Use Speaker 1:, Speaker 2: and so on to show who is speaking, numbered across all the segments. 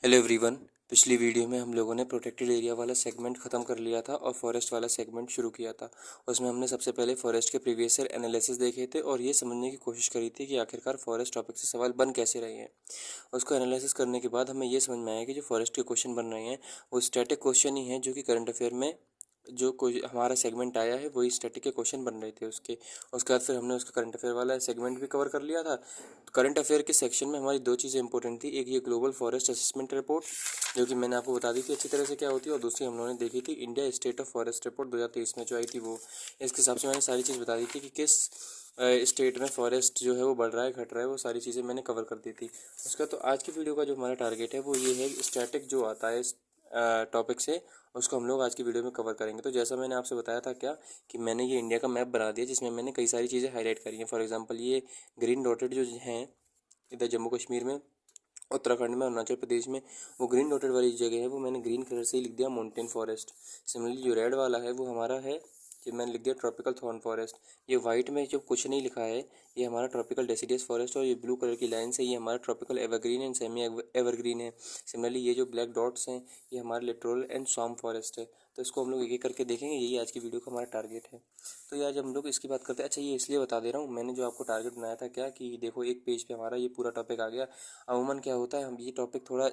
Speaker 1: Hello everyone. पिछली video में हम लोगों ने प्रोटेक्टेड एरिया वाला सेगमेंट ख़त्म कर लिया था और फॉरेस्ट वाला सेगमेंट शुरू किया था। उसमें हमने सबसे पहले फॉरेस्ट के प्रीवियस ईयर एनालिसिस देखे थे और ये समझने की कोशिश करी थी कि आखिरकार फॉरेस्ट टॉपिक से सवाल बन कैसे रहे हैं। उसको एनालिसिस करने के बाद हमें ये समझ में आया कि जो फॉरेस्ट के क्वेश्चन बन रहे हैं वो स्टैटिक क्वेश्चन ही है, जो कि करंट अफेयर में जो कोई हमारा सेगमेंट आया है वही स्टैटिक के क्वेश्चन बन रहे थे उसके बाद फिर हमने उसका करंट अफेयर वाला सेगमेंट भी कवर कर लिया था। करंट अफेयर के सेक्शन में हमारी दो चीज़ें इंपॉर्टेंट थी, एक ये ग्लोबल फॉरेस्ट असेसमेंट रिपोर्ट जो कि मैंने आपको बता दी थी अच्छी तरह से क्या होती है, और दूसरी हम लोगों ने देखी थी India state of forest report 2023 में जो आई थी वो। इसके हिसाब से मैंने सारी चीज़ बता दी थी कि किस स्टेट में फॉरेस्ट जो है वो बढ़ रहा है घट रहा है, वो सारी चीज़ें मैंने कवर कर दी थी उसका। तो आज की वीडियो का जो हमारा टारगेट है वो ये है, स्टैटिक जो आता है टॉपिक से उसको हम लोग आज की वीडियो में कवर करेंगे। तो जैसा मैंने आपसे बताया था क्या कि मैंने ये इंडिया का मैप बना दिया जिसमें मैंने कई सारी चीज़ें हाईलाइट करी हैं। फॉर एग्जांपल ये ग्रीन डॉटेड जो हैं इधर जम्मू कश्मीर में, उत्तराखंड में, अरुणाचल प्रदेश में, वो ग्रीन डॉटेड वाली जगह है वो मैंने ग्रीन कलर से ही लिख दिया माउंटेन फॉरेस्ट। सिमिलरली जो रेड वाला है वो हमारा है, जो मैंने लिख दिया ट्रॉपिकल थॉर्न फॉरेस्ट। ये वाइट में जो कुछ नहीं लिखा है ये हमारा ट्रॉपिकल डेसिडियस फॉरेस्ट, और ये ब्लू कलर की लाइन से ये हमारा tropical evergreen and semi evergreen है। सिमिलरली ये जो ब्लैक डॉट्स हैं ये हमारा लिटोरल एंड स्वैम्प फॉरेस्ट है। तो इसको हम लोग एक एक करके देखेंगे, यही आज की वीडियो का हमारा टारगेट है। तो ये आज हम लोग इसकी बात करते हैं। अच्छा, ये इसलिए बता दे रहा हूँ, मैंने जो आपको टारगेट बनाया था क्या कि देखो एक पेज पे हमारा ये पूरा टॉपिक आ गया। अमूमन क्या होता है, हम ये टॉपिक थोड़ा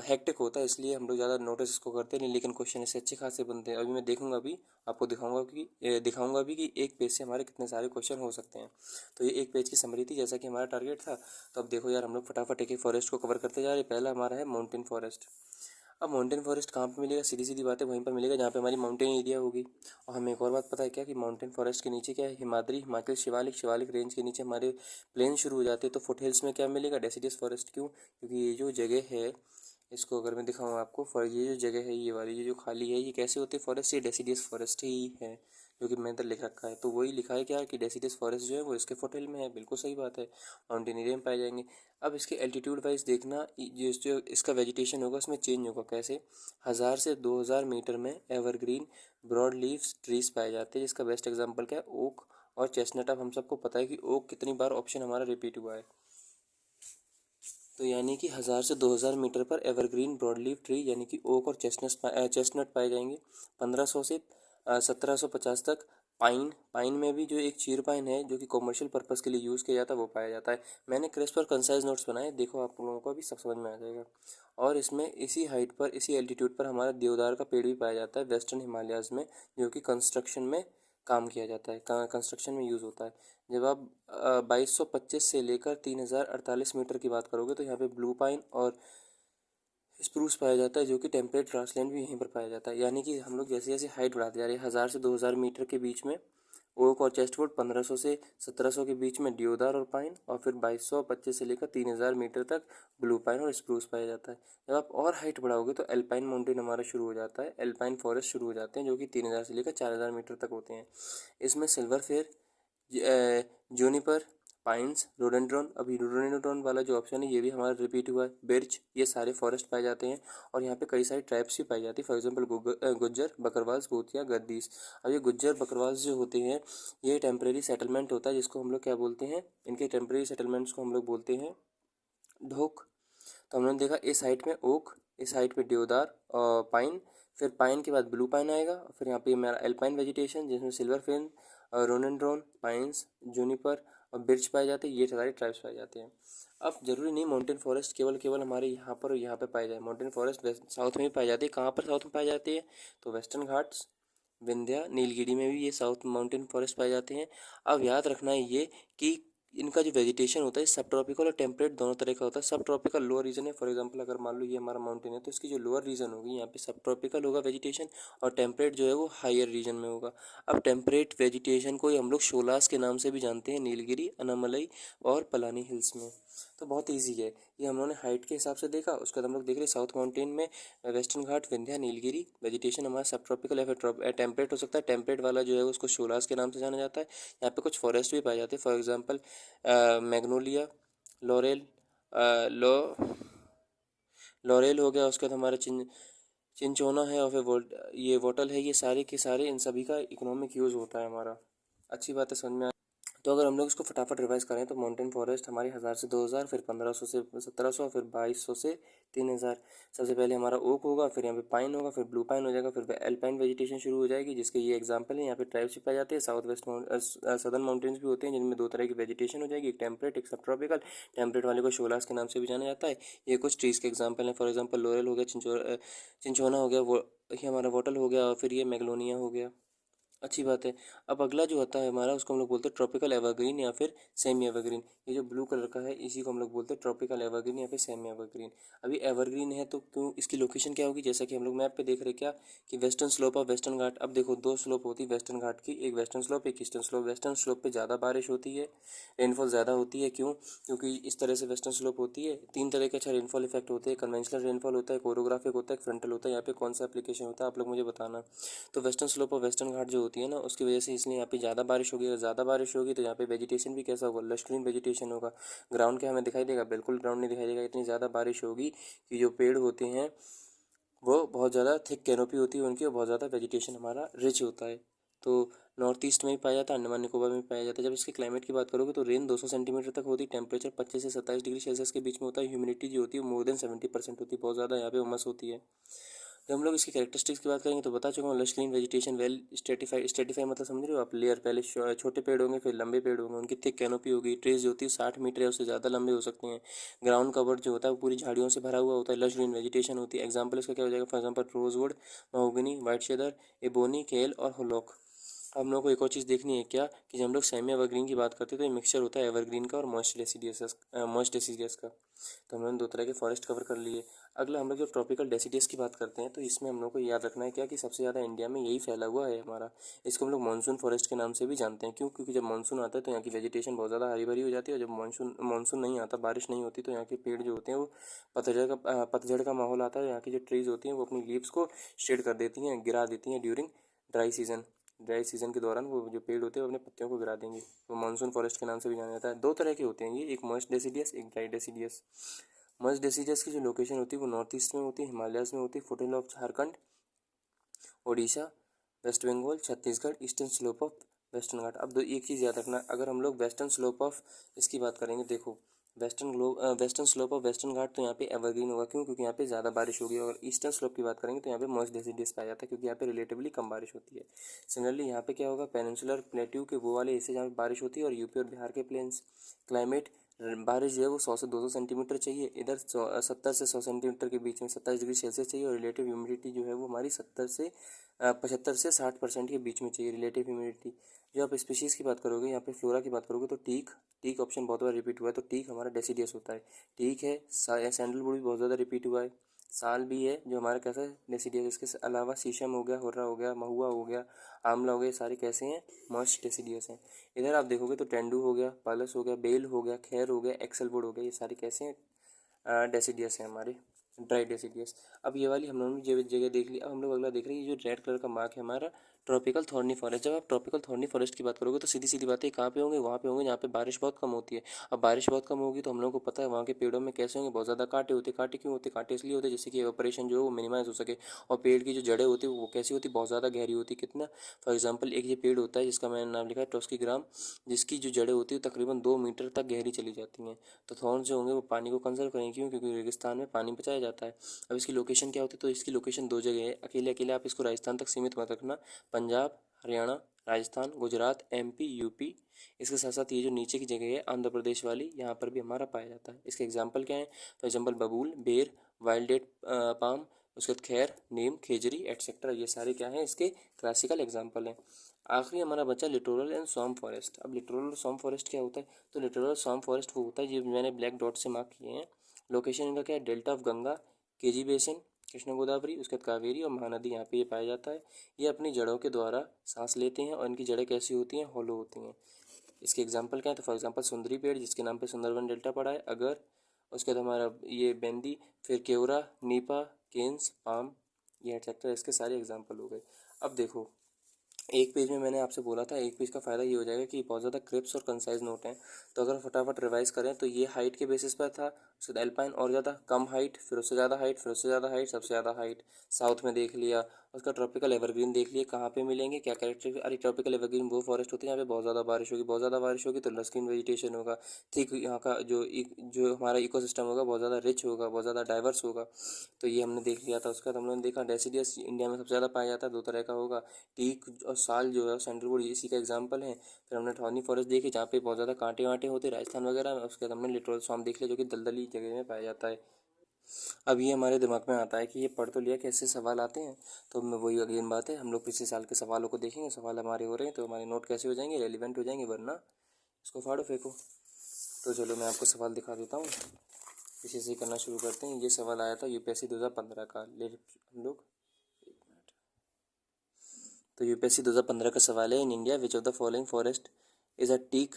Speaker 1: हेक्टिक होता है इसलिए हम लोग ज़्यादा नोटिस इसको करते नहीं, लेकिन क्वेश्चन इससे अच्छे खासे बनते हैं। अभी मैं देखूंगा, अभी आपको दिखाऊंगा भी कि एक पेज से हमारे कितने सारे क्वेश्चन हो सकते हैं। तो ये एक पेज की समरी थी जैसा कि हमारा टारगेट था। तो अब देखो यार, हम लोग फटाफट एक एक फॉरेस्ट को कवर करते जा रहे हैं। पहला हमारा है माउंटेन फॉरेस्ट। अब माउंटेन फॉरेस्ट कहाँ पे मिलेगा? सीधी सीधी बात है, वहीं पर मिलेगा जहाँ पे हमारी माउंटेन एरिया होगी। और हमें एक और बात पता है क्या कि माउंटेन फॉरेस्ट के नीचे क्या है, हिमाद्री, हिमाचल शिवालिक, शिवालिक रेंज के नीचे हमारे प्लेन शुरू हो जाते हैं। तो फुट हिल्स में क्या मिलेगा? Deciduous forest. क्यों? क्योंकि ये जो जगह है, इसको अगर मैं दिखाऊँ आपको, फॉर ये जो जगह है ये वाली, ये जो खाली है, ये कैसे होती है फॉरेस्ट? ये डेसिडियस फॉरेस्ट ही है, जो कि मैंने इधर लिख रखा है। तो वही लिखा है क्या कि डेसिडियस फॉरेस्ट जो है वो इसके फुट हिल में है। बिल्कुल सही बात है, माउंटेन एरिया में पाए जाएंगे। अब इसके एल्टीट्यूड वाइज देखना, जो इसका वेजिटेशन होगा उसमें चेंज होगा कैसे। 1000 से 2000 मीटर में एवरग्रीन ब्रॉड लीव्स ट्रीज पाए जाते हैं, जिसका बेस्ट एग्जांपल क्या है? ओक और चेस्टनट। अब हम सबको पता है कि ओक कितनी बार ऑप्शन हमारा रिपीट हुआ है। तो यानी कि 1000 से 2000 मीटर पर एवरग्रीन ब्रॉडलीफ ट्री यानी कि ओक और चेस्टनट पाए जाएंगे। 1500 से 1750 तक पाइन। पाइन में भी जो एक चीर पाइन है जो कि कॉमर्शियल पर्पज़ के लिए यूज़ किया जाता है वो पाया जाता है। मैंने क्रिस्प और कंसाइज नोट्स बनाए, देखो आप लोगों को भी सब समझ में आ जाएगा। और इसमें इसी हाइट पर, इसी एल्टीट्यूड पर हमारा देवदार का पेड़ भी पाया जाता है वेस्टर्न हिमालयाज़ में, जो कि कंस्ट्रक्शन में काम किया जाता है, कंस्ट्रक्शन में यूज़ होता है। जब आप 2225 से लेकर 3048 मीटर की बात करोगे तो यहाँ पे ब्लू पाइन और स्प्रूस पाया जाता है, जो कि टेम्परेट ग्रासलैंड भी यहीं पर पाया जाता है। यानी कि हम लोग जैसे जैसे हाइट बढ़ाते जा रहे हैं, 1000 से 2000 मीटर के बीच में ओक और चेस्टवुड, 1500 से 1700 के बीच में ड्योदार और पाइन, और फिर 2225 से लेकर 3000 मीटर तक ब्लू पाइन और स्प्रूस पाया जाता है। जब आप और हाइट बढ़ाओगे तो एल्पाइन माउंटेन हमारा शुरू हो जाता है, एल्पाइन फॉरेस्ट शुरू हो जाते हैं, जो कि 3000 से लेकर 4000 मीटर तक होते हैं। इसमें सिल्वर फेयर, जूनिपर, पाइन्स, रोडेंड्रॉन, अभी रोडेंड्रॉन वाला जो ऑप्शन है ये भी हमारा रिपीट हुआ है, बिर्च, ये सारे फॉरेस्ट पाए जाते हैं। और यहाँ पे कई सारी ट्राइब्स भी पाई जाती है, फॉर एग्जांपल गुज्जर, बकरवाल्स, भूतिया, गद्दीस। अब ये गुज्जर बकरवाल्स जो होते हैं ये टेम्प्रेरी सेटलमेंट होता है, जिसको हम लोग क्या बोलते हैं, इनके टेम्प्रेरी सेटलमेंट्स को हम लोग बोलते हैं ढोक। तो हमने देखा इस हाइट में ओक, इस हाइट पे देवदार और पाइन, फिर पाइन के बाद ब्लू पाइन आएगा, फिर यहाँ पे मेरा एल्पाइन वेजिटेशन जिसमें सिल्वर फेन, रोनेंड्रॉन, पाइन्स, जूनिपर और बिर्च पाए जाते हैं। ये सारे ट्राइब्स पाए जाते हैं। अब जरूरी नहीं माउंटेन फॉरेस्ट केवल केवल हमारे यहाँ पर और यहाँ पे पाए जाए। माउंटेन फॉरेस्ट वेस्ट साउथ में भी पाई जाती है। कहाँ पर साउथ में पाई जाती है? तो वेस्टर्न घाट्स, विंध्या, नीलगिरी में भी ये साउथ माउंटेन फॉरेस्ट पाए जाते हैं। अब याद रखना है ये कि इनका जो वेजिटेशन होता है सब ट्रॉपिकल और टेम्परेट दोनों तरह का होता है। सब ट्रॉपिकल लोअर रीजन है, फॉर एग्जांपल अगर मान लो ये हमारा माउंटेन है तो इसकी जो लोअर रीजन होगी यहाँ पे सब ट्रॉपिकल होगा वेजिटेशन, और टेम्परेट जो है वो हायर रीजन में होगा। अब टेम्परेट वेजिटेशन को हम लोग शोलास के नाम से भी जानते हैं, नीलगिरी, अनामलई और पलानी हिल्स में। तो बहुत ईजी है, ये हम लोगों ने हाइट के हिसाब से देखा। उसके बाद हम लोग देख रहे साउथ माउंटेन में वेस्टर्न घाट, विंध्या, नीलगिरी, वेजिटेशन हमारा सब ट्रॉपिकल या फिर टेम्परेट हो सकता है। टेम्परेट वाला जो है उसको शोलास के नाम से जाना जाता है। यहाँ पे कुछ फॉरेस्ट भी पाए जाते हैं, for example Magnolia, laurel, low laurel हो गया। उसके बाद हमारा चिंचोना है, और फिर ये वोटल है। ये सारे के सारे इन सभी का इकोनॉमिक यूज़ होता है हमारा। अच्छी बात है, समझ में तो अगर हम लोग इसको फटाफट रिवाइज करें तो माउंटेन फॉरेस्ट हमारी 1000 से 2000, फिर 1500 से 1700, फिर 2200 से 3000। सबसे पहले हमारा ओक होगा, फिर यहाँ पे पाइन होगा, फिर ब्लू पाइन हो जाएगा, फिर एल्पाइन वेजिटेशन शुरू हो जाएगी, जिसके ये एग्जांपल है। यहाँ पे ट्राइब्स भी पाए जाते हैं। साउथ वेस्ट सदर्न माउंटेन्स भी होते हैं, जिनमें दो तरह की वेजिटेशन हो जाएगी, एक टेम्परेट, एक सब ट्रॉपिकल। टेम्परेट वाले को शोलास के नाम से भी जाना जाता है। ये कुछ ट्रीज़ के एग्जाम्पल हैं। फॉर एग्जाम्पल लोरल हो गया, चिंचोना हो गया, वो ये हमारा वोटल हो गया, और फिर ये मैग्नोनिया हो गया। अच्छी बात है। अब अगला जो होता है हमारा, उसको हम लोग बोलते हैं ट्रॉपिकल एवरग्रीन या फिर सेमी एवरग्रीन। ये जो ब्लू कलर का है इसी को हम लोग बोलते हैं ट्रॉपिकल एवरग्रीन या फिर सेमी एवरग्रीन। अभी एवरग्रीन है तो क्यों, इसकी लोकेशन क्या होगी, जैसा कि हम लोग मैप पे देख रहे हैं क्या, कि western slope of Western Ghat. अब देखो दो स्लोप होती है वेस्टर्न घाट की, एक वेस्टर्न स्लोप एक ईस्टर्न स्लोप। वेस्टर्न स्लोप पे ज़्यादा बारिश होती है, रेनफॉल ज़्यादा होती है। क्यों, क्योंकि इस तरह से वेस्टर्न स्लोप होती है। तीन तरह के अच्छा रेनफॉल इफेक्ट होते हैं, कन्वेंशनल रेनफॉल होता है, कोरोग्राफिक होता है, फ्रंटल होता है। यहाँ पे कौन सा एप्लीकेशन होता है आप लोग मुझे बताना। तो वेस्टर्न स्लोप और वेस्टर्न घाट जो होती है ना, उसकी वजह से इसलिए यहाँ पे ज़्यादा बारिश होगी। अगर ज़्यादा बारिश होगी तो यहाँ पे वेजिटेशन भी कैसा होगा, लश ग्रीन वेजिटेशन होगा। ग्राउंड क्या हमें दिखाई देगा, बिल्कुल ग्राउंड नहीं दिखाई देगा। इतनी ज़्यादा बारिश होगी कि जो पेड़ होते हैं वो बहुत ज़्यादा थिक कैनोपी होती है उनकी, और बहुत ज़्यादा वेजिटेशन हमारा रिच होता है। तो नॉर्थ ईस्ट में भी पाया जाता है, अंडमान निकोबार में भी पाया जाता है। जब इसके क्लाइमेट की बात करोगे तो रेन 200 सेंटीमीटर तक होती है, टेम्परेचर 25 से 27 डिग्री सेल्सियस के बीच में होता है, ह्यूमिडिटी जो होती है वो मोर देन 70% होती है, बहुत ज़्यादा यहाँ पे उमस होती है। जब हम लोग इसकी कैरेक्टरिस्टिक्स की बात करेंगे तो बता चुका हूँ, lush green vegetation, well Stratify मतलब समझ रहे हो आप, लेयर पहले छोटे पेड़ होंगे, फिर लंबे पेड़ होंगे, उनकी थिक कैनोपी होगी। ट्रीज जो होती है 60 मीटर या उससे ज़्यादा लंबे हो सकते हैं। ग्राउंड कवर जो होता है वो पूरी झाड़ियों से भरा हुआ होता है, लश ग्रीन वेजिटेशन होती है। एग्जाम्पल इसका क्या हो जाएगा, for example rosewood, mahogany, white cedar, ebony, केल और होलॉक। हम लोग को एक और चीज़ देखनी है क्या, कि जब हम लोग सेमी एवरग्रीन की बात करते हैं तो ये मिक्सचर होता है एवरग्रीन का और मॉइस्ट डेसीडियस का। तो हम लोगों ने दो तरह के फॉरेस्ट कवर कर लिए। अगला हम लोग जो ट्रॉपिकल डेसीडियस की बात करते हैं तो इसमें हम लोग को याद रखना है क्या, कि सबसे ज़्यादा इंडिया में यही फैला हुआ है हमारा। इसको हम लोग मानसून फॉरेस्ट के नाम से भी जानते हैं। क्यों, क्योंकि जब मानसून आता है तो यहाँ की वेजिटेशन बहुत ज़्यादा हरी भरी हो जाती है, और जब मानसून नहीं आता, बारिश नहीं होती, तो यहाँ के पेड़ जो होते हैं वो पतझड़ का माहौल आता है। यहाँ की जो ट्रीज़ होती हैं वो अपनी लीव्स को शेड कर देती हैं, गिरा देती हैं during dry season. Dry season के दौरान वो जो पेड़ होते हैं वो अपने पत्तियों को गिरा देंगे। वो मानसून फॉरेस्ट के नाम से भी जाना जाता है। दो तरह के होते हैं ये, एक मॉइस्ट डेसीडियस, एक ड्राई डेसीडियस। मॉइस्ट डेसीडियस की जो लोकेशन होती है वो नॉर्थ ईस्ट में होती है, हिमालयाज़ में होती है, foothill of Jharkhand, Odisha, West Bengal, Chhattisgarh, eastern slope of Western Ghat. अब दो एक चीज़ याद रखना, अगर हम लोग वेस्टर्न स्लोप ऑफ इसकी बात करेंगे, देखो वेस्टर्न स्लोप ऑफ वेस्टर्न घाट तो यहाँ पे एवरग्रीन होगा। क्यों, क्योंकि यहाँ पे ज़्यादा बारिश होगी। और ईस्टर्न स्लोप की बात करेंगे तो यहाँ पे मॉइस्ट डेसिडियस पाया जाता है, क्योंकि यहाँ पे रिलेटिवली कम बारिश होती है। सिमिलरली यहाँ पे क्या होगा, पेनिनसुलर प्लेट्यू के वो वाले हिस्से जहाँ पे बारिश होती है, और यूपी और बिहार के प्लेन्स। क्लाइमेट, बारिश जो है वो 100 से 200 सेंटीमीटर चाहिए, इधर 70 से 100 सेंटीमीटर के बीच में 27 डिग्री सेल्सियस चाहिए। और रिलेटिव ह्यूमिडिटी जो है वो हमारी 75 से 60% के बीच में चाहिए रिलेटिव ह्यूमिडिटी। जो आप स्पीशीज़ की बात करोगे, यहाँ पे फ्लोरा की बात करोगे तो टीक ऑप्शन बहुत बार रिपीट हुआ है, तो टीक हमारा डेसीडियस होता है। टीक है, सैंडलवुड भी बहुत ज़्यादा रिपीट हुआ है, साल भी है जो हमारा कैसा है, डेसीडियस। इसके अलावा शीशम हो गया, हुर्रा हो गया, महुआ हो गया, आंवला हो गया, सारे कैसे हैं, मॉइस्ट डेसीडियस हैं। इधर आप देखोगे तो टेंडू हो गया, पालस हो गया, बेल हो गया, खैर हो गया, एक्सेलवुड हो गया, ये सारे कैसे हैं, डेसीडियस हैं हमारे, ड्राई डेसीडियस। अब ये वाली हम लोगों ने जगह देख ली। अब हम लोग अगला देख रहे हैं, ये जो रेड कलर का मार्क है हमारा ट्रॉपिकल थॉर्नी फॉरेस्ट। जब आप ट्रॉपिकल थॉर्नी फॉरेस्ट की बात करोगे तो सीधी सीधी बात है, कहाँ पे होंगे, वहाँ पे होंगे जहाँ पे बारिश बहुत कम होती है। अब बारिश बहुत कम होगी तो हम लोग को पता है वहाँ के पेड़ों में कैसे होंगे, बहुत ज़्यादा कांटे होते हैं। कांटे क्यों होते हैं, कांटे इसलिए होते हैं जैसे कि ऑपरेशन जो है वो मिनिमाइज हो सके। और पेड़ की जो जड़ें होती है वो कैसी होती है, बहुत ज़्यादा गहरी होती है। कितना, फॉर एग्जाम्पल एक ये पेड़ होता है जिसका मैंने नाम लिखा है टॉस्की ग्राम, जिसकी जो जड़ें होती है तकरीबन 2 मीटर तक गहरी चली जाती हैं। तो थॉर्न जो होंगे वो पानी को कंजर्व करेंगे। क्यों, क्योंकि रेगिस्तान में पानी बचाया जाता है। अब इसकी लोकेशन क्या होती है, तो इसकी लोकेशन दो जगह है। अकेले अकेले आप इसको राजस्थान तक सीमित मत रखना, पंजाब, हरियाणा, राजस्थान, गुजरात, एमपी, यूपी। इसके साथ साथ ये जो नीचे की जगह है आंध्र प्रदेश वाली, यहाँ पर भी हमारा पाया जाता है। इसके एग्जाम्पल क्या है, फॉर एग्जाम्पल बबूल, बेर, वाइल्ड डेट पाम, उसके बाद खैर, नीम, खेजरी एटसेट्रा, ये सारे क्या हैं, इसके क्लासिकल एग्जाम्पल हैं। आखिरी हमारा बचा लिटोरल एंड स्वैम्प फॉरेस्ट। अब लिटोरल और स्वैम्प फॉरेस्ट क्या होता है, तो लिटोरल स्वैम्प फॉरेस्ट वो होता है जो मैंने ब्लैक डॉट से मार्क किए हैं। लोकेशन इनका क्या है, delta of Ganga, KG basin, Krishna Godavari, उसके बाद कावेरी और महानदी, यहाँ पे ये पाया जाता है। ये अपनी जड़ों के द्वारा सांस लेते हैं और इनकी जड़ें कैसी होती हैं, हॉलो होती हैं। इसके एग्जाम्पल क्या है, तो फॉर एग्जाम्पल सुंदरी पेड़ जिसके नाम पे सुंदरवन डेल्टा पड़ा है, अगर, उसके बाद हमारा ये बेंदी, फिर केवरा, नीपा, केन्स, पाम, ये एटसेट्रा, इसके सारे एग्जाम्पल हो गए। अब देखो, एक पेज में मैंने आपसे बोला था, एक पेज का फ़ायदा ये हो जाएगा कि बहुत ज़्यादा क्रिप्स और कंसाइज नोट हैं। तो अगर फटाफट रिवाइज करें तो ये हाइट के बेसिस पर था, उसके बाद एल्पाइन और ज़्यादा कम हाइट, फिर उससे ज़्यादा हाइट, फिर उससे ज़्यादा हाइट, सबसे ज़्यादा हाइट। साउथ में देख लिया। उसका ट्रॉपिकल एवरग्रीन देख लिया कहाँ पे मिलेंगे, क्या कैरेक्टर। अरे ट्रॉपिकल एवरग्रीन वो फॉरेस्ट होती है यहाँ पे बहुत ज़्यादा बारिश होगी, बहुत ज़्यादा बारिश होगी तो लस्किन वेजिटेशन होगा। ठीक, यहाँ का जो हमारा इकोसिस्टम होगा बहुत ज़्यादा रिच होगा, बहुत ज़्यादा डाइवर्स होगा। तो ये हमने देख लिया था। उसके बाद हम लोगों ने देखा डेसीडियस इंडिया में सबसे ज़्यादा पाया जाता है, दो तरह का होगा, टीक और साल जो है सैंडलवुड इसी का एग्जाम्पल है। फिर हमने थॉर्नी फॉरेस्ट देखी जहाँ पे बहुत ज़्यादा कांटे वांटे होते हैं राजस्थान वगैरह में। उसके बाद हमने लिटोरल स्वाम्प देख लिया जो कि दलदली जगह में पाया जाता है। अब ये हमारे दिमाग में आता है कि ये पढ़ तो लिया, कैसे सवाल आते हैं। तो मैं वही अगेन बात है, हम लोग पिछले साल के सवालों को देखेंगे, सवाल हमारे हो रहे हैं तो हमारे नोट कैसे हो जाएंगे, रेलिवेंट हो जाएंगे, वरना इसको फाड़ो फेंको। तो चलो मैं आपको सवाल दिखा देता हूँ, इसी से करना शुरू करते हैं। ये सवाल आया था यूपीएससी 2015 का, ले हम लोग। तो यूपीएससी 2015 का सवाल है, in India which of the following forest is a teak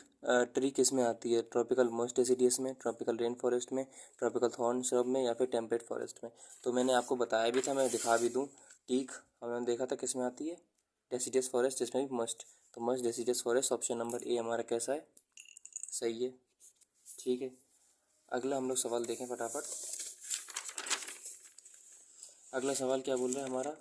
Speaker 1: tree किस में आती है, ट्रॉपिकल मॉइस्ट डेसिडियस में, ट्रॉपिकल रेन फॉरेस्ट में, ट्रॉपिकल थॉर्न श्रब में, या फिर टेम्परेट फॉरेस्ट में। तो मैंने आपको बताया भी था, मैं दिखा भी दूँ। टीक हमने देखा था किस में आती है, डेसिडियस फॉरेस्ट, जिसमें भी मस्ट। तो must deciduous forest option number A हमारा कैसा है, सही है। ठीक है, अगला हम लोग सवाल देखें फटाफट। अगला सवाल क्या बोल रहा है हमारा,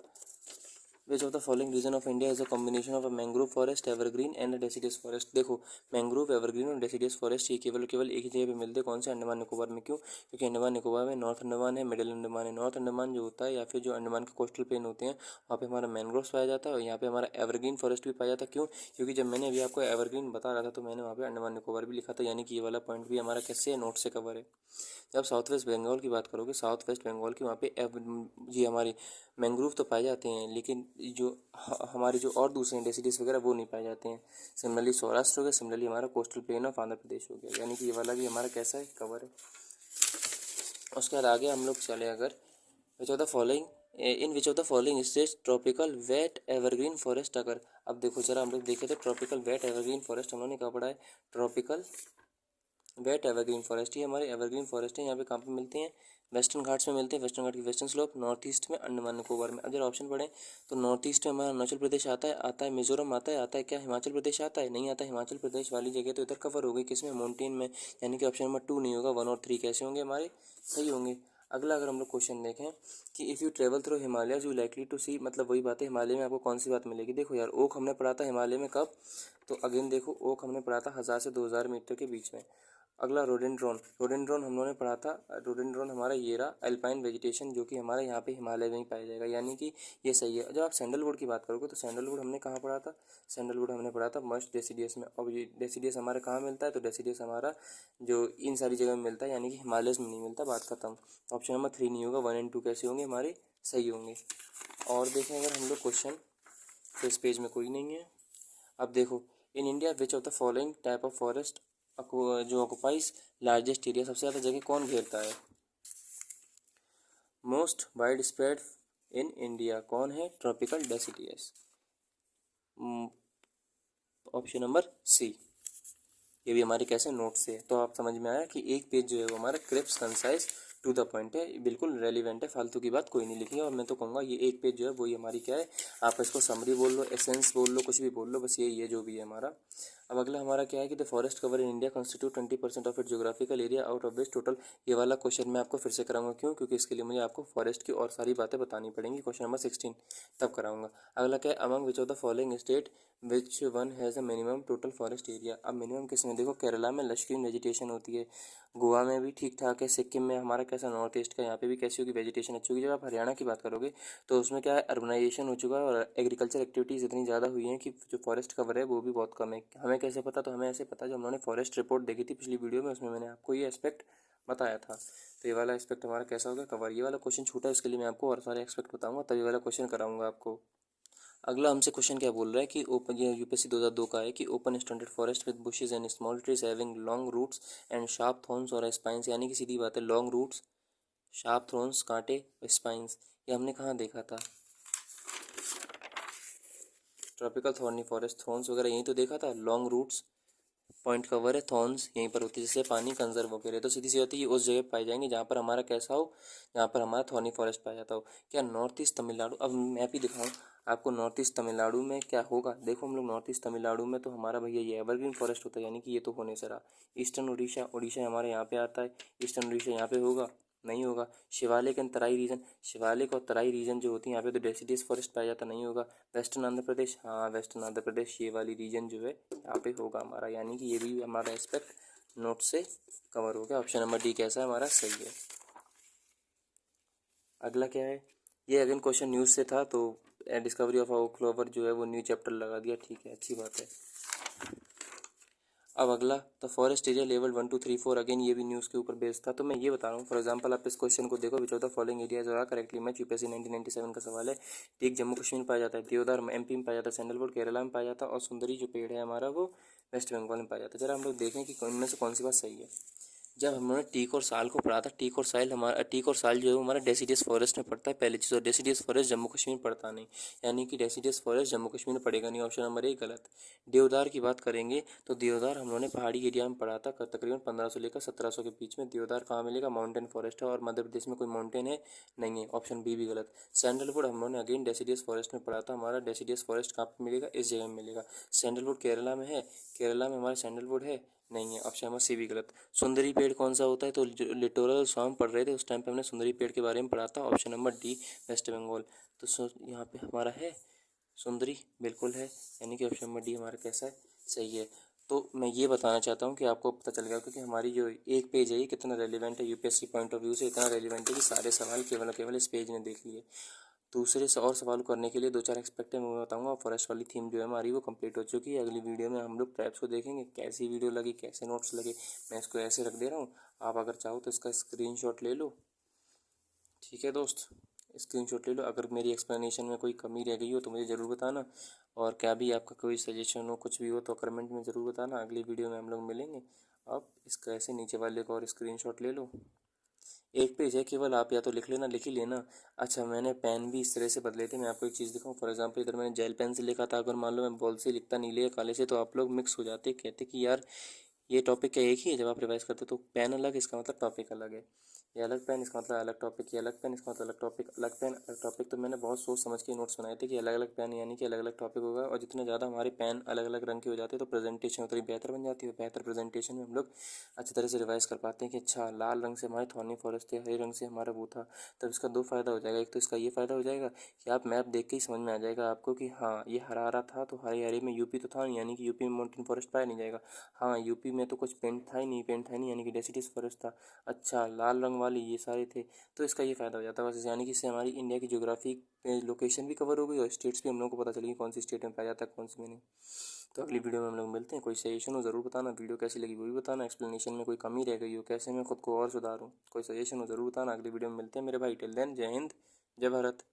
Speaker 1: which of the following region of India is a combination of a mangrove forest, evergreen and deciduous forest. देखो, मैंग्रोव, एवरग्रीन और डेसिडियस फॉरेस्ट ये केवल केवल एक ही जगह पे मिलते हैं, कौन से, अंडमान निकोबार में। क्यों? क्योंकि अंडमान निकोबार में नॉर्थ अंडमान है, मिडिल अंडमान है। नॉर्थ अंडमान जो होता है या फिर जो अंडमान के कोस्टल प्लेन होते हैं वहाँ पे हमारा मैंग्रोव्स पाया जाता है, और यहाँ पे हमारा एवरग्रीन फॉरेस्ट भी पाया जाता है। क्यों? क्योंकि जब मैंने अभी आपको एवरग्रीन बता रहा था तो मैंने वहाँ पे अंडमान निकोबार भी लिखा था, यानी कि ये वाला पॉइंट भी हमारा कैसे है, नोट से कवर है। जब साउथ वेस्ट बंगाल की बात करोगे, साउथ वेस्ट बंगाल की वहाँ पे ये हमारी मैंग्रोव तो पाए जाते हैं, लेकिन जो हमारे जो और दूसरे डेसिडियस वगैरह वो नहीं पाए जाते हैं। सिमिलरली सौराष्ट्र हो गया, सिमिलरली हमारा coastal plain of Andhra Pradesh हो गया, यानी कि ये वाला भी हमारा कैसा है, कवर है। उसके बाद आगे हम लोग चले, अगर विच of the following in which of the following states tropical wet evergreen forest अगर। अब देखो जरा हम लोग देखे तो ट्रॉपिकल वेट एवरग्रीन फॉरेस्ट हम लोगों ने कहा पढ़ा है, ट्रॉपिकल वेट एवरग्रीन फॉरेस्ट, ये हमारे एवरग्रीन फॉरेस्ट है। यहाँ पे कहाँ पे मिलते हैं, वेस्टर्न घाट्स में मिलते हैं, वेस्टर्न घाट की वेस्टर्न स्लोप, नॉर्थ ईस्ट में, अंडमान निकोबार में। अगर ऑप्शन पढ़ें तो नॉर्थ ईस्ट में हमारा अरुणाचल प्रदेश आता है मिजोरम आता है क्या हिमाचल प्रदेश आता है, नहीं आता। हिमाचल प्रदेश वाली जगह तो इधर कवर हो गई, किसमें, माउंटेन में, यानी कि ऑप्शन नंबर 2 नहीं होगा, 1 और 3 कैसे होंगे हमारे, सही होंगे। अगला अगर हम लोग क्वेश्चन देखें कि if you travel through Himalaya you likely to see, मतलब वही बात है, हिमालय में आपको कौन सी बात मिलेगी। देखो यार, ओक हमने पढ़ा था हिमालय में कब, तो अगेन देखो ओक हमने पढ़ा था 1000 से 2000 मीटर के बीच में। अगला रोडेंड्रॉन, रोडेंड्रॉन हम लोगों ने पढ़ा था, रोडेंड्रॉन हमारा ये रहा अल्पाइन वेजिटेशन, जो कि हमारे यहाँ पे हिमालय में ही पाया जाएगा, यानी कि ये सही है। जब आप सैंडलवुड की बात करोगे तो सैंडलवुड हमने कहाँ पढ़ा था, सैंडलवुड हमने पढ़ा था मस्ट डेसिडियस में। अब ये डेसिडियस हमारा कहाँ मिलता है, तो डेसिडियस हमारा जो इन सारी जगह में मिलता है, यानी कि हिमालय में नहीं मिलता, बात खत्म। ऑप्शन नंबर 3 नहीं होगा, 1 और 2 कैसे होंगे हमारे, सही होंगे। और देखें अगर हम लोग क्वेश्चन, तो इस पेज में कोई नहीं है। अब देखो, in India which of the following type of forest जो ऑक्युपाइज लार्जेस्ट एरिया, सबसे ज़्यादा जगह कौन घेरता है, most wide spread in India, कौन है, tropical deciduous, option number C. ये भी हमारे कैसे नोट से है। तो आप समझ में आया कि एक पेज जो है वो हमारा crisp concise to the point है, बिल्कुल रेलिवेंट है, फालतू की बात कोई नहीं लिखी है। और मैं तो कहूँगा ये एक पेज जो है वही हमारी क्या है, आप इसको समरी बोल लो, एसेंस बोल लो, कुछ भी बोल लो, बस यही है जो भी है हमारा। अब अगला हमारा क्या है कि the forest cover in India constitute 20% of it geographical area out of which total. ये वाला क्वेश्चन मैं आपको फिर से कराऊंगा, क्यों, क्योंकि इसके लिए मुझे आपको फॉरेस्ट की और सारी बातें बतानी पड़ेंगी, क्वेश्चन नंबर 16 तब कराऊंगा। अगला क्या है, among which of the following state which one has a minimum total forest area. अब मिनिमम किसमें, देखो केरला में लश्किन वेजिटेशन होती है, गोवा में भी ठीक ठाक है, सिक्किम में हमारा कैसा, नॉर्थ ईस्ट का, यहाँ पे भी कैसी होगी, वेजिटेशन अच्छी होगी। जब आप हरियाणा की बात करोगे तो उसमें क्या है, अर्बनाइजेशन हो चुका है और एग्रीकल्चर एक्टिविटीज़ इतनी ज़्यादा हुई हैं कि जो फॉरेस्ट कवर है वो भी बहुत कम है। हमें कैसे पता, तो हमें ऐसे पता जो हमने फॉरेस्ट रिपोर्ट देखी थी पिछली वीडियो में, उसमें मैंने आपको ये एस्पेक्ट बताया था। तो ये वाला एस्पेक्ट हमारा कैसा हो गया, कवर। ये वाला क्वेश्चन छूटा है, इसके लिए मैं आपको और सारे एस्पेक्ट बताऊंगा, तभी वाला क्वेश्चन कराऊंगा आपको। अगला हमसे क्वेश्चन क्या बोल रहा है कि ओपन, ये यूपीएससी 2002 का है कि open standard forest with bushes and small trees having long roots and sharp thorns और स्पाइंस, यानी कि सीधी बात है, लॉन्ग रूट्स, शार्प थॉर्न्स, कांटे, स्पाइंस, ये हमने कहाँ देखा था, ट्रॉपिकल थॉर्नी फॉरेस्ट, थॉर्न्स वगैरह यही तो देखा था, लॉन्ग रूट्स पॉइंट कवर है, थॉर्न्स यहीं पर होती है, जिससे पानी कंजर्व होकर रहे। तो सीधी सी बात है ये उस जगह पाई जाएंगे जहाँ पर हमारा कैसा हो, जहाँ पर हमारा थॉर्नी फॉरेस्ट पाया जाता हो। क्या नॉर्थ ईस्ट तमिलनाडु, अब मैप ही दिखाऊँ आपको, नॉर्थ ईस्ट तमिलनाडु में क्या होगा। देखो हम लोग नॉर्थ ईस्ट तमिलनाडु में तो हमारा भैया ये एवरग्रीन फॉरेस्ट होता है, यानी कि ये तो होने से रहा। ईस्टर्न उड़ीसा, उड़ीसा हमारे यहाँ पे आता है, ईस्टर्न उड़ीसा यहाँ पे होगा, नहीं होगा। शिवालिक एंड तराई रीजन, शिवालिक और तराई रीजन जो होती है यहाँ पे तो डेसिडियस फॉरेस्ट पाया जाता, नहीं होगा। वेस्टर्न आंध्र प्रदेश, हाँ वेस्टर्न आंध्र प्रदेश ये वाली रीजन जो है यहाँ पे होगा हमारा, यानी कि ये भी हमारा एस्पेक्ट नोट से कवर हो गया। ऑप्शन नंबर डी कैसा है हमारा, सही है। अगला क्या है, ये अगेन क्वेश्चन न्यूज़ से था, तो डिस्कवरी ऑफ आवर क्लोवर जो है वो न्यू चैप्टर लगा दिया, ठीक है अच्छी बात है। अब अगला, the forest area level 1 2 3 4, again ये भी न्यूज़ के ऊपर बेस्ड था। तो मैं ये बता रहा हूँ, फॉर एग्जांपल आप इस क्वेश्चन को देखो, which of the following areas are correctly match, UPSC 1997 का सवाल है। टीक जम्मू कश्मीर में पाया जाता है, देवदार एमपी में पाया जाता है, सैंडलवुड केरला में पाया जाता है, और सुंदरी जो पेड़ है हमारा वो वेस्ट बंगाल में पाया जाता है। जरा हम लोग देखें कि इनमें से कौन सी बात सही है। जब हमने टीक और साल को पढ़ा था, टीक और साल जो है वो हमारा डेसिडियस फॉरेस्ट में पड़ता है पहली चीज़, और डेसिडियस फॉरेस्ट जम्मू कश्मीर में पड़ता नहीं, यानी कि डेसिडियस फॉरेस्ट जम्मू कश्मीर में पड़ेगा नहीं, ऑप्शन नंबर 1 गलत। देवदार की बात करेंगे तो देवदार हम लोगों ने पहाड़ी एरिया में पढ़ा था, तकरीबन 1500 लेकर 1700 के बीच में। देवदार कहाँ मिलेगा, माउंटेन फॉरेस्ट है, और मध्य प्रदेश में कोई माउंटेन है नहीं है, ऑप्शन बी भी गलत। सैंडलवुड हम लोगों ने अगेन डेसिडियस फॉरेस्ट में पढ़ा था, हमारा डेसिडियस फॉरेस्ट कहाँ पर मिलेगा, इस जगह में मिलेगा। सैंडलवुड केरला में है, केरला में हमारा सैंडलवुड है नहीं है, ऑप्शन नंबर सी भी गलत। सुंदरी पेड़ कौन सा होता है, तो लिटोरल स्वाम पढ़ रहे थे उस टाइम पे हमने सुंदरी पेड़ के बारे में पढ़ा था, option number D West Bengal. तो यहाँ पे हमारा है सुंदरी, बिल्कुल है, यानी कि ऑप्शन नंबर डी हमारा कैसा है, सही है। तो मैं ये बताना चाहता हूँ कि आपको पता चल गया, क्योंकि हमारी जो एक पेज है ये कितना रेलिवेंट है यूपीएससी पॉइंट ऑफ व्यू से, इतना रेलिवेंट है कि सारे सवाल केवल केवल इस पेज ने देख लिए। दूसरे से और सवाल करने के लिए 2 4 एक्सपेक्ट है मैं बताऊंगा, और फॉरेस्ट वाली थीम जो है हमारी वो कंप्लीट हो चुकी है। अगली वीडियो में हम लोग ट्रैप्स को देखेंगे, कैसी वीडियो लगी, कैसे नोट्स लगे। मैं इसको ऐसे रख दे रहा हूँ, आप अगर चाहो तो इसका स्क्रीनशॉट ले लो, ठीक है दोस्त, स्क्रीनशॉट ले लो। अगर मेरी एक्सप्लेनेशन में कोई कमी रह गई हो तो मुझे ज़रूर बताना, और क्या भी आपका कोई सजेशन हो, कुछ भी हो तो कमेंट में ज़रूर बताना। अगली वीडियो में हम लोग मिलेंगे। अब इसका ऐसे नीचे वाले को और स्क्रीनशॉट ले लो, एक पेज है केवल, आप या तो लिख लेना, लिख ही लेना। अच्छा मैंने पेन भी इस तरह से बदले थे, मैं आपको एक चीज़ दिखाऊं, फॉर एग्जांपल इधर मैंने जेल पेन से लिखा था, अगर मान लो मैं बॉल से लिखता नीले या काले से, तो आप लोग मिक्स हो जाते, कहते कि यार ये टॉपिक क्या एक ही है। जब आप रिवाइज करते तो पेन अलग, इसका मतलब टॉपिक अलग है, ये अलग पेन इसका मतलब अलग टॉपिक, ये अलग पेन इसका मतलब अलग टॉपिक, अलग पेन अलग टॉपिक। तो मैंने बहुत सोच समझ के नोट्स बनाए थे कि अलग अलग पेन यानी कि अलग अलग टॉपिक होगा, और जितने ज़्यादा हमारे पेन अलग अलग रंग के हो जाते हैं तो प्रेजेंटेशन उतनी बेहतर बन जाती है। बेहतर प्रेजेंटेशन में हम लोग अच्छी तरह से रिवाइज कर पाते हैं कि अच्छा लाल रंग से हमारे थॉर्नी फॉरेस्ट थे, हरे रंग से हमारा वो था। तब इसका 2 फ़ायदा हो जाएगा, एक तो इसका ये फ़ायदा हो जाएगा कि आप मैप देख के ही समझ में आ जाएगा आपको कि हाँ ये हरा हरा था तो हरे हरे में यूपी तो था नहीं, यानी कि यूपी में माउंटेन फॉरेस्ट पाया नहीं जाएगा। हाँ यूपी में तो कुछ पेंट था ही नहीं, पेंट था ही नहीं, यानी कि डेसिडियस फॉरेस्ट था। अच्छा लाल रंग वाले ये सारे थे, तो इसका ये फ़ायदा हो जाता है बस, यानी कि इससे हमारी इंडिया की ज्योग्राफी लोकेशन भी कवर हो गई, और स्टेट्स भी हम लोग को पता चलेगी कौन सी स्टेट में पाया जाता है कौन सी में नहीं। तो अगली वीडियो में हम लोग मिलते हैं। कोई सजेशन हो ज़रूर बताना, वीडियो कैसी लगी वो भी बताना, एक्सप्लेनेशन में कोई कमी रह गई हो, कैसे मैं खुद को और सुधारूँ, कोई सजेशन हो ज़रूर बताना। अगली वीडियो में मिलते हैं मेरे भाई, टिल देन जय हिंद, जय भारत।